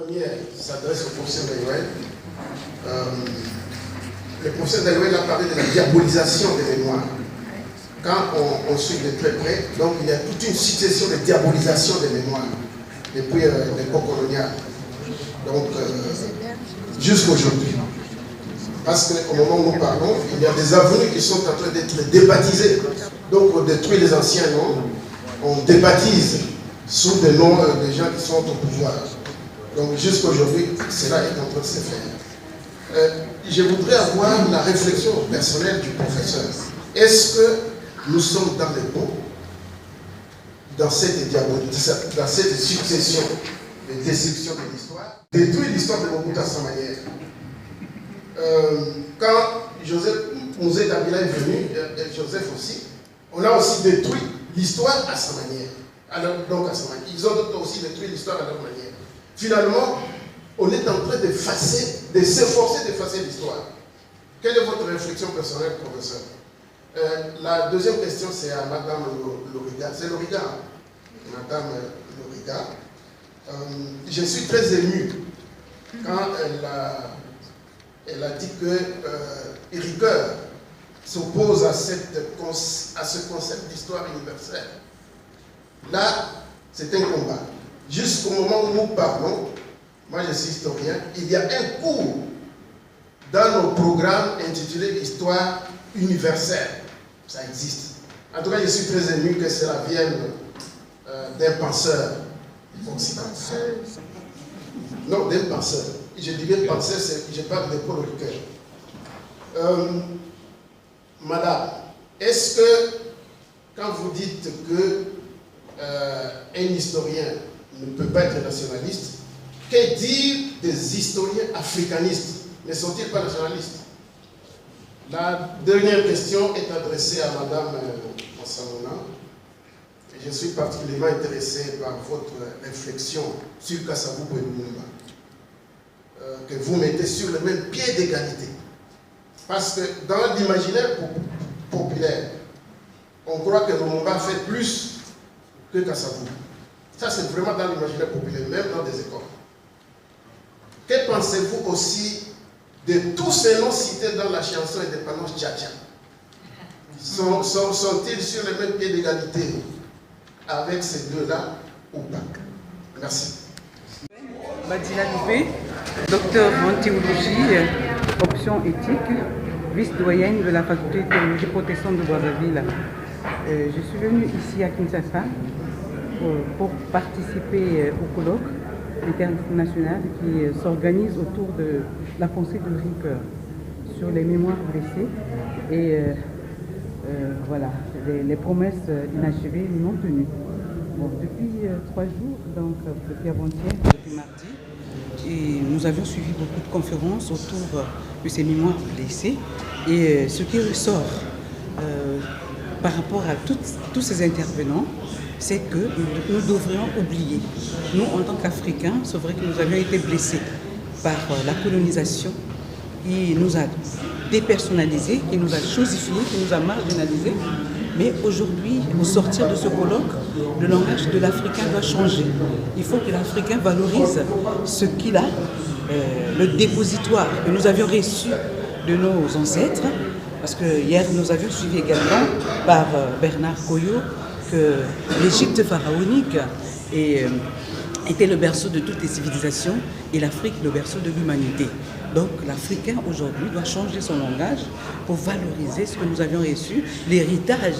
première s'adresse au professeur Dayouel. Le professeur Dayouel a parlé de la diabolisation des mémoires. Quand on suit de très près, donc il y a toute une succession de diabolisation des mémoires depuis l'époque coloniale. Donc, jusqu'à aujourd'hui. Parce qu'au moment où nous parlons, il y a des avenues qui sont en train d'être débaptisées. Donc, on détruit les anciens noms, on débaptise sous des noms des gens qui sont au pouvoir. Donc, jusqu'à aujourd'hui, cela est en train de se faire. Je voudrais avoir la réflexion personnelle du professeur. Est-ce que nous sommes dans les bons, dans cette succession de destruction de l'histoire? Détruire l'histoire de Mobutu à sa manière. Quand Joseph Mouzé Kabila est venu, et Joseph aussi, on a aussi détruit l'histoire à sa manière. Donc à sa manière. Ils ont aussi détruit l'histoire à leur manière. Finalement, on est en train d'effacer, de s'efforcer d'effacer l'histoire. Quelle est votre réflexion personnelle, professeur? La deuxième question, c'est à Madame Loriga. C'est Loriga, Madame Loriga. Je suis très ému quand elle a dit que Ricoeur s'oppose à ce concept d'histoire universelle. Là, c'est un combat. Jusqu'au moment où nous parlons, moi je suis historien, il y a un cours dans nos programmes intitulé Histoire universelle. Ça existe. En tout cas, je suis très ému que cela vienne d'un penseur occidental. Non, d'un penseur. Je dirais penseur, je parle de Paul Ricoeur. Madame, est-ce que, quand vous dites que un historien ne peut pas être nationaliste, que dire des historiens africanistes? Ne sont-ils pas nationalistes? La dernière question est adressée à Madame Massamona. Je suis particulièrement intéressé par votre réflexion sur Kasavubu et Lumumba, que vous mettez sur le même pied d'égalité. Parce que dans l'imaginaire populaire, on croit que Lumumba fait plus que Kasavubu. Ça, c'est vraiment dans l'imaginaire populaire, même dans des écoles. Que pensez-vous aussi de tous ces noms cités dans la chanson Indépendance Tchatcha? Sont-ils sur le même pied d'égalité avec ces deux-là ou pas? Merci. Badila Loubé, docteur en théologie, option éthique, vice-doyenne de la faculté de théologie protestante de Brazzaville. Je suis venue ici à Kinshasa pour participer au colloque international qui s'organise autour de la pensée de Ricoeur sur les mémoires blessées. Et voilà, les promesses inachevées nous ont tenues. Bon, depuis 3 jours, donc depuis avant-hier, depuis mardi, et nous avions suivi beaucoup de conférences autour de ces mémoires blessées. Et ce qui ressort par rapport à tous ces intervenants, c'est que nous devrions oublier. Nous, en tant qu'Africains, c'est vrai que nous avions été blessés par la colonisation qui nous a dépersonnalisés, qui nous a chosifiés, qui nous a marginalisés. Mais aujourd'hui, au sortir de ce colloque, le langage de l'Africain doit changer. Il faut que l'Africain valorise ce qu'il a, le dépositoire que nous avions reçu de nos ancêtres. Parce que hier, nous avions suivi également par Bernard Koyo que l'Égypte pharaonique était le berceau de toutes les civilisations et l'Afrique le berceau de l'humanité. Donc l'Africain aujourd'hui doit changer son langage pour valoriser ce que nous avions reçu, l'héritage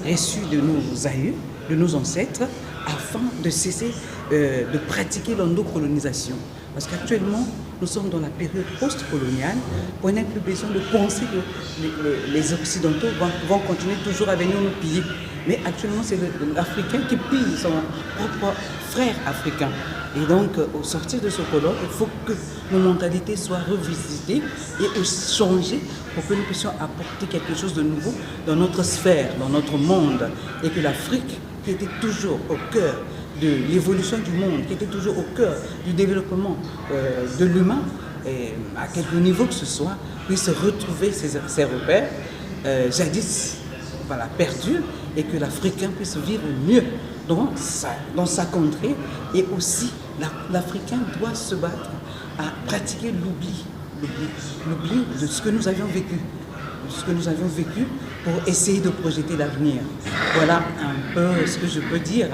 reçu de nos aïeux, de nos ancêtres, afin de cesser de pratiquer l'endocolonisation. Parce qu'actuellement, nous sommes dans la période post-coloniale, où on n'a plus besoin de penser que les Occidentaux vont continuer toujours à venir nous piller. Mais actuellement, c'est l'Africain qui pille son propre frère africain. Et donc, au sortir de ce colloque, il faut que nos mentalités soient revisitées et aussi changées pour que nous puissions apporter quelque chose de nouveau dans notre sphère, dans notre monde. Et que l'Afrique, qui était toujours au cœur de l'évolution du monde, qui était toujours au cœur du développement de l'humain, à quelque niveau que ce soit, puisse retrouver ses repères, jadis voilà, perdus, et que l'Africain puisse vivre mieux dans sa contrée et aussi l'Africain doit se battre à pratiquer l'oubli de ce que nous avions vécu. Pour essayer de projeter l'avenir. Voilà un peu ce que je peux dire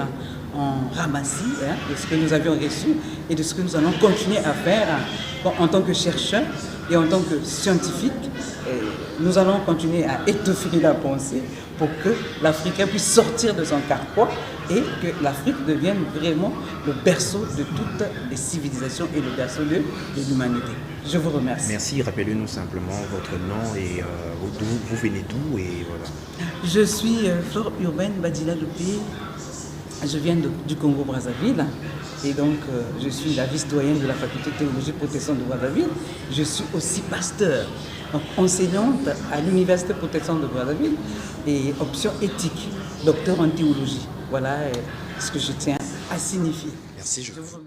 en ramassis de ce que nous avions reçu et de ce que nous allons continuer à faire en tant que chercheurs et en tant que scientifiques. Nous allons continuer à étoffer la pensée pour que l'Africain puisse sortir de son carquois et que l'Afrique devienne vraiment le berceau de toutes les civilisations et le berceau de l'humanité. Je vous remercie. Merci, rappelez-nous simplement votre nom et vous venez d'où et voilà. Je suis Flore Urbaine Badila Loupé, je viens du Congo-Brazzaville et donc je suis la vice-doyenne de la faculté de théologie et protection de Brazzaville. Je suis aussi pasteur, donc enseignante à l'université de protection de Brazzaville et option éthique, docteur en théologie. Voilà ce que je tiens à signifier. Merci, je vous remercie.